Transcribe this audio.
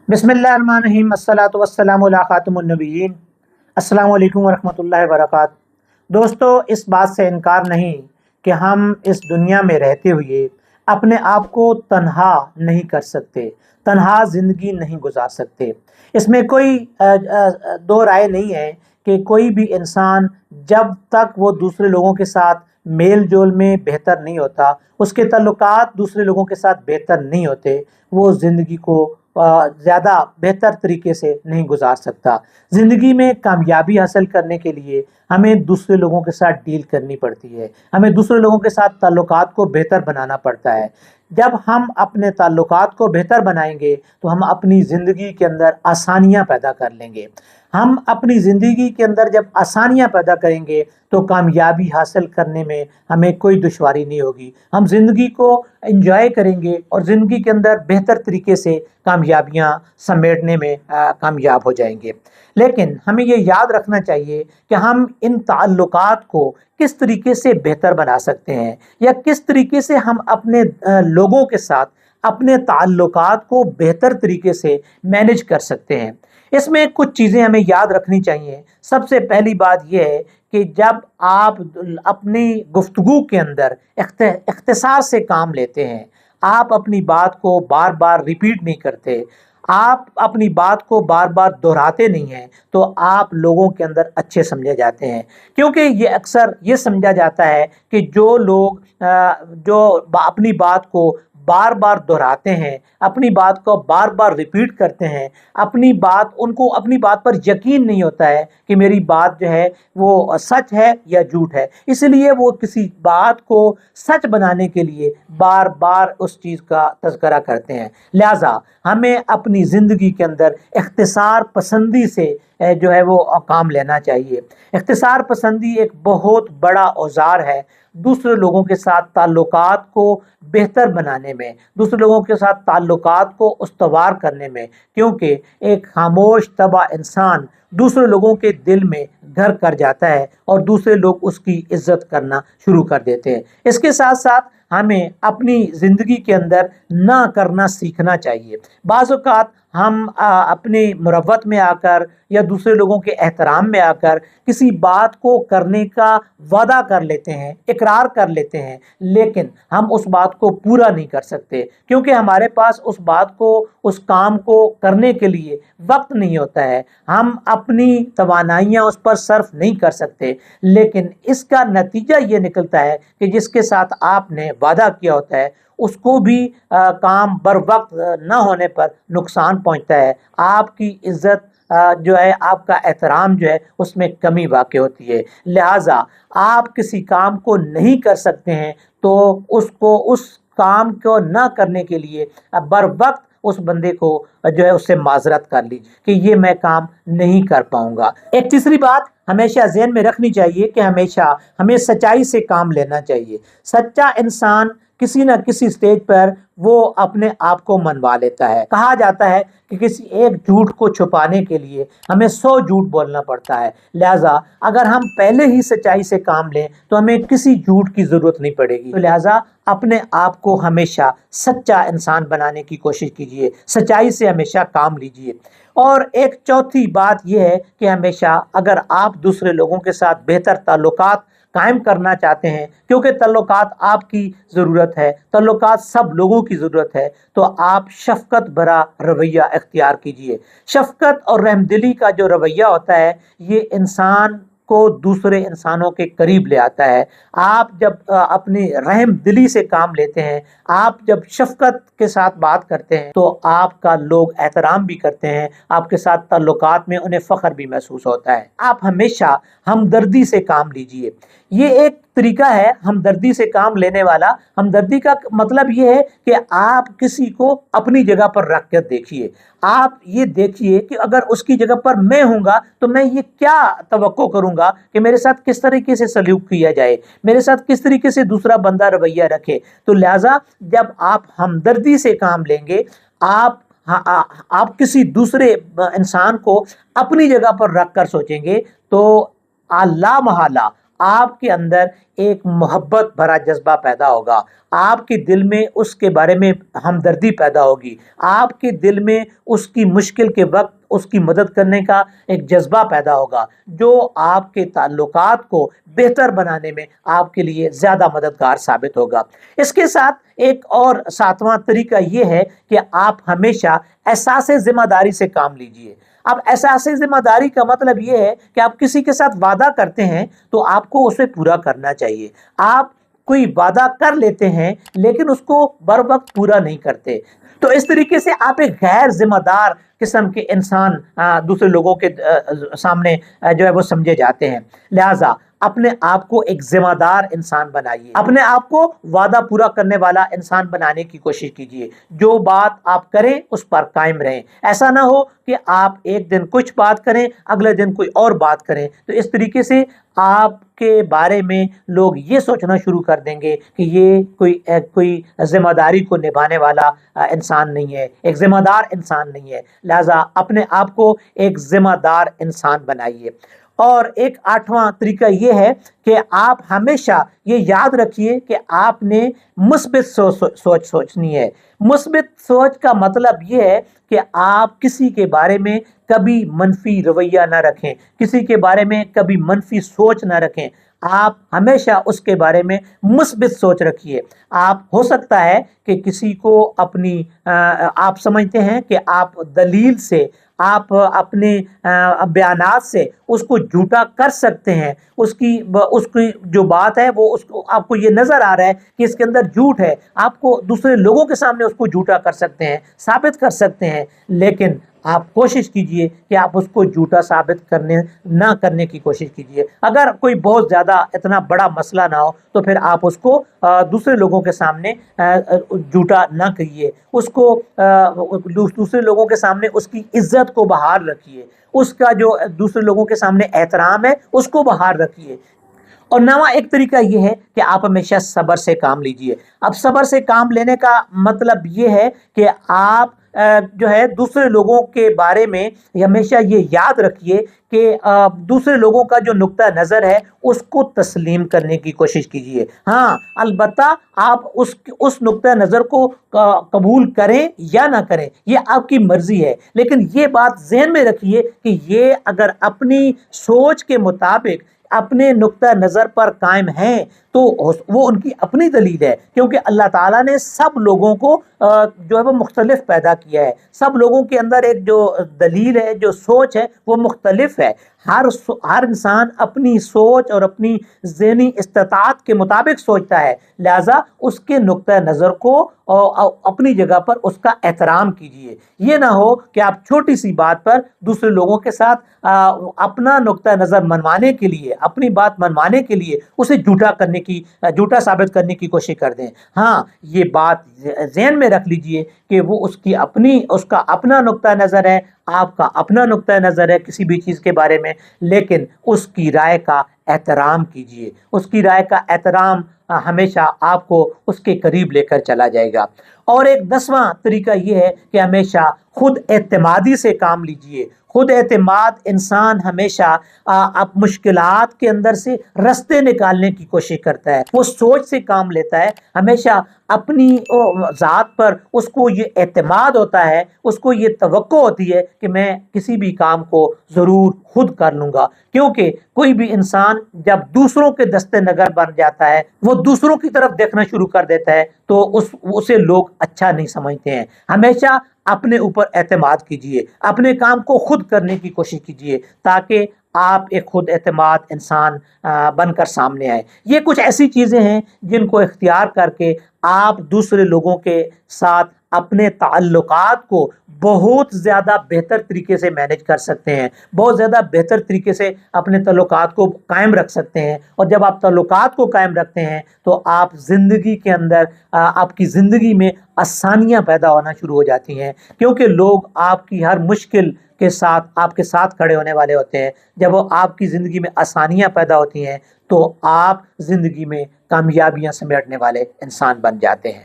बिस्मिल्लाहिर्रहमानिर्रहीम अस्सलातु वस्सलामु अला खातिमुन्नबिय्यीन। अस्सलामु अलैकुम वरहमतुल्लाहि वबरकातुहू। दोस्तों, इस बात से इनकार नहीं कि हम इस दुनिया में रहते हुए अपने आप को तन्हा नहीं कर सकते, तन्हा ज़िंदगी नहीं गुजार सकते। इसमें कोई दो राय नहीं है कि कोई भी इंसान जब तक वो दूसरे लोगों के साथ मेल जोल में बेहतर नहीं होता, उसके ताल्लुकात दूसरे लोगों के साथ बेहतर नहीं होते, वो ज़िंदगी को ज़्यादा बेहतर तरीके से नहीं गुजार सकता। ज़िंदगी में कामयाबी हासिल करने के लिए हमें दूसरे लोगों के साथ डील करनी पड़ती है, हमें दूसरे लोगों के साथ ताल्लुकात को बेहतर बनाना पड़ता है। जब हम अपने ताल्लुकात को बेहतर बनाएंगे तो हम अपनी ज़िंदगी के अंदर आसानियाँ पैदा कर लेंगे। हम अपनी ज़िंदगी के अंदर जब आसानियाँ पैदा करेंगे तो कामयाबी हासिल करने में हमें कोई दुश्वारी नहीं होगी। हम ज़िंदगी को एंजॉय करेंगे और ज़िंदगी के अंदर बेहतर तरीके से कामयाबियाँ समेटने में कामयाब हो जाएंगे। लेकिन हमें ये याद रखना चाहिए कि हम इन ताल्लुकात को किस तरीके से बेहतर बना सकते हैं, या किस तरीके से हम अपने लोगों के साथ अपने ताल्लुकात को बेहतर तरीके से मैनेज कर सकते हैं। इसमें कुछ चीज़ें हमें याद रखनी चाहिए। सबसे पहली बात यह है कि जब आप अपनी गुफ्तगू के अंदर इख्तिसार से काम लेते हैं, आप अपनी बात को बार बार रिपीट नहीं करते, आप अपनी बात को बार बार दोहराते नहीं हैं, तो आप लोगों के अंदर अच्छे समझे जाते हैं। क्योंकि ये अक्सर ये समझा जाता है कि जो लोग अपनी बात को बार बार दोहराते हैं, अपनी बात को बार बार रिपीट करते हैं, उनको अपनी बात पर यकीन नहीं होता है कि मेरी बात जो है वो सच है या झूठ है, इसलिए वो किसी बात को सच बनाने के लिए बार बार उस चीज़ का तज़किरा करते हैं। लिहाजा हमें अपनी ज़िंदगी के अंदर इख्तिसार पसंदी से जो है वो काम लेना चाहिए। इख्तिसार पसंदी एक बहुत बड़ा औजार है दूसरे लोगों के साथ ताल्लुकात को बेहतर बनाने में, दूसरे लोगों के साथ ताल्लुकात को उस्तवार करने में। क्योंकि एक खामोश तबा इंसान दूसरे लोगों के दिल में घर कर जाता है और दूसरे लोग उसकी इज्जत करना शुरू कर देते हैं। इसके साथ साथ हमें अपनी ज़िंदगी के अंदर ना करना सीखना चाहिए। बाज़ औक़ात हम अपनी मुरव्वत में आकर या दूसरे लोगों के एहतराम में आकर किसी बात को करने का वादा कर लेते हैं, इकरार कर लेते हैं, लेकिन हम उस बात को पूरा नहीं कर सकते क्योंकि हमारे पास उस बात को, उस काम को करने के लिए वक्त नहीं होता है। हम अपनी तवानाइयाँ उस पर सर्फ नहीं कर सकते, लेकिन इसका नतीजा ये निकलता है कि जिसके साथ आपने वादा किया होता है उसको भी काम बर वक्त न होने पर नुकसान पहुंचता है। आपकी इज्जत जो है, आपका एहतराम जो है, उसमें कमी वाक़ होती है। लिहाजा आप किसी काम को नहीं कर सकते हैं तो उस काम को ना करने के लिए बर वक्त उस बंदे को जो है उससे माजरत कर ली कि ये मैं काम नहीं कर पाऊंगा। एक तीसरी बात हमेशा ज़हन में रखनी चाहिए कि हमेशा हमें सच्चाई से काम लेना चाहिए। सच्चा इंसान किसी न किसी स्टेज पर वो अपने आप को मनवा लेता है। कहा जाता है कि किसी एक झूठ को छुपाने के लिए हमें 100 झूठ बोलना पड़ता है। लिहाजा अगर हम पहले ही सच्चाई से काम लें तो हमें किसी झूठ की ज़रूरत नहीं पड़ेगी। तो लिहाजा अपने आप को हमेशा सच्चा इंसान बनाने की कोशिश कीजिए, सच्चाई से हमेशा काम लीजिए। और एक चौथी बात यह है कि हमेशा अगर आप दूसरे लोगों के साथ बेहतर ताल्लुकात कायम करना चाहते हैं, क्योंकि ताल्लुकात आपकी ज़रूरत है, ताल्लुकात सब लोगों की ज़रूरत है, तो आप शफ़क़त भरा रवैया इख्तियार कीजिए। शफ़क़त और रहमदिली का जो रवैया होता है ये इंसान को दूसरे इंसानों के करीब ले आता है। आप जब अपनी रहम दिली से काम लेते हैं, आप जब शफ़क़त के साथ बात करते हैं, तो आपका लोग एहतराम भी करते हैं, आपके साथ ताल्लुकात में उन्हें फ़ख्र भी महसूस होता है। आप हमेशा हमदर्दी से काम लीजिए। ये एक तरीका है हमदर्दी से काम लेने वाला। हमदर्दी का मतलब ये है कि आप किसी को अपनी जगह पर रख कर देखिए। आप ये देखिए कि अगर उसकी जगह पर मैं हूँगा तो मैं ये क्या तवक्को करूँगा कि मेरे साथ किस तरीके से सलूक किया जाए, मेरे साथ किस तरीके से दूसरा बंदा रवैया रखे। तो लिहाजा जब आप हमदर्दी से काम लेंगे, आप किसी दूसरे इंसान को अपनी जगह पर रख कर सोचेंगे, तो अल्लाह महला آپ کے اندر ایک محبت بھرا جذبہ پیدا ہوگا، آپ کے دل میں اس کے بارے میں ہمدردی پیدا ہوگی، آپ کے دل میں اس کی مشکل کے وقت اس کی مدد کرنے کا ایک جذبہ پیدا ہوگا، جو آپ کے تعلقات کو بہتر بنانے میں آپ کے لیے زیادہ مددگار ثابت ہوگا۔ اس کے ساتھ ایک اور ساتواں طریقہ یہ ہے کہ آپ ہمیشہ احساس ذمہ داری سے کام لیجئے۔ اب احساس ذمہ داری کا مطلب یہ ہے کہ آپ کسی کے ساتھ وعدہ کرتے ہیں تو آپ کو اسے پورا کرنا چاہیے۔ آپ کوئی وعدہ کر لیتے ہیں لیکن اس کو بر وقت پورا نہیں کرتے، تو اس طریقے سے آپ ایک غیر ذمہ دار قسم کے انسان دوسرے لوگوں کے سامنے جو ہے وہ سمجھے جاتے ہیں۔ لہٰذا اپنے آپ کو ایک ذمہ دار انسان بنائیے، اپنے آپ کو وعدہ پورا کرنے والا انسان بنانے کی کوشش کیجیے۔ جو بات آپ کریں اس پر قائم رہیں، ایسا نہ ہو کہ آپ ایک دن کچھ بات کریں اگلے دن کوئی اور بات کریں، تو اس طریقے سے آپ کے بارے میں لوگ یہ سوچنا شروع کر دیں گے کہ یہ کوئی ذمہ داری کو نبھانے والا انسان نہیں ہے، ایک ذمہ دار انسان نہیں ہے۔ لہٰذا اپنے آپ کو ایک ذمہ دار انسان بنائیے۔ اور ایک آٹھواں طریقہ یہ ہے کہ آپ ہمیشہ یہ یاد رکھیے کہ آپ نے مثبت سوچ سوچنی ہے۔ مثبت سوچ کا مطلب یہ ہے کہ آپ کسی کے بارے میں کبھی منفی رویہ نہ رکھیں، کسی کے بارے میں کبھی منفی سوچ نہ رکھیں، آپ ہمیشہ اس کے بارے میں مثبت سوچ رکھیے۔ آپ ہو سکتا ہے کہ کسی کو آپ سمجھتے ہیں کہ آپ دلیل سے، آپ اپنے بیانات سے اس کو جھوٹا کر سکتے ہیں، اس کی جو بات ہے وہ آپ کو یہ نظر آ رہا ہے کہ اس کے اندر جھوٹ ہے، آپ کو دوسرے لوگوں کے سامنے اس کو جھوٹا کر سکتے ہیں، ثابت کر سکتے ہیں، لیکن آپ کوشش کیجئے کہ آپ اس کو جھوٹا ثابت نہ کرنے کی کوشش کیجئے۔ اگر کوئی بہت زیادہ اتنا بڑا مسئلہ نہ ہو تو پھر آپ اس کو دوسرے لوگوں کے سامنے جھوٹا نہ کہیے، اس کو دوسرے لوگوں کے سامنے اس کی عزت کو بحال رکھیے، اس کا جو دوسرے لوگوں کے سامنے احترام ہے اس کو بحال رکھیے۔ اور نواں ایک طریقہ یہ ہے کہ آپ ہمیشہ صبر سے کام لیجئے۔ اب صبر سے کام لینے کا مطلب یہ ہے کہ آپ جو ہے دوسرے لوگوں کے بارے میں ہمیشہ یہ یاد رکھیے کہ دوسرے لوگوں کا جو نقطہ نظر ہے اس کو تسلیم کرنے کی کوشش کیجئے۔ ہاں البتہ آپ اس نقطہ نظر کو قبول کریں یا نہ کریں یہ آپ کی مرضی ہے، لیکن یہ بات ذہن میں رکھیے کہ یہ اگر اپنی سوچ کے مطابق اپنے نقطہ نظر پر قائم ہیں تو وہ ان کی اپنی دلیل ہے، کیونکہ اللہ تعالیٰ نے سب لوگوں کو جو ہے وہ مختلف پیدا کیا ہے، سب لوگوں کے اندر ایک جو دلیل ہے، جو سوچ ہے وہ مختلف ہے۔ ہر انسان اپنی سوچ اور اپنی ذہنی استطاعت کے مطابق سوچتا ہے، لہذا اس کے نقطہ نظر کو اپنی جگہ پر اس کا احترام کیجیے۔ یہ نہ ہو کہ آپ چھوٹی سی بات پر دوسرے لوگوں کے ساتھ اپنا نقطہ نظر منوانے کے لیے، اپنی بات منوانے کے لیے اسے جھوٹا ثابت کرنے کی کوشش کر دیں۔ ہاں یہ بات ذہن میں رکھ لیجئے کہ وہ اس کا اپنا نقطہ نظر ہے، آپ کا اپنا نقطہ نظر ہے کسی بھی چیز کے بارے میں، لیکن اس کی رائے کا احترام کیجئے۔ اس کی رائے کا احترام ہمیشہ آپ کو اس کے قریب لے کر چلا جائے گا۔ اور ایک 10واں طریقہ یہ ہے کہ ہمیشہ خود اعتمادی سے کام لیجئے۔ خود اعتماد انسان ہمیشہ مشکلات کے اندر سے رستے نکالنے کی کوشش کرتا ہے، وہ سوچ سے کام لیتا ہے، ہمیشہ اپنی ذات پر اس کو یہ اعتماد ہوتا ہے، اس کو یہ توقع ہوتی ہے کہ میں کسی بھی کام کو ضرور خود کر لوں گا، کیونکہ کوئی بھی انسان جب دوسروں کے دستے نگر بن جاتا ہے، وہ دوسروں کی طرف دیکھنا شروع کر دیتا ہے تو اسے لوگ اچھا نہیں سمجھتے ہیں۔ ہمیشہ اپنے اوپر اعتماد کیجئے، اپنے کام کو خود کرنے کی کوشش کیجئے تاکہ آپ ایک خود اعتماد انسان بن کر سامنے آئے۔ یہ کچھ ایسی چیزیں ہیں جن کو اختیار کر کے آپ دوسرے لوگوں کے ساتھ اپنے تعلقات کو بہت زیادہ بہتر طریقے سے مینج کر سکتے ہیں، بہت زیادہ بہتر طریقے سے اپنے تعلقات کو قائم رکھ سکتے ہیں۔ اور جب آپ تعلقات کو قائم رکھتے ہیں تو آپ زندگی کے اندر آپ کی زندگی میں آسانیاں پیدا ہونا شروع ہو جاتی ہیں، کیونکہ لوگ آپ کی ہر مشکل کے ساتھ آپ کے ساتھ کھڑے ہونے والے ہوتے ہیں۔ جب وہ آپ کی زندگی میں آسانیاں پیدا ہوتی ہیں تو آپ زندگی میں کامیابیاں سمیٹنے والے انسان بن جاتے ہیں۔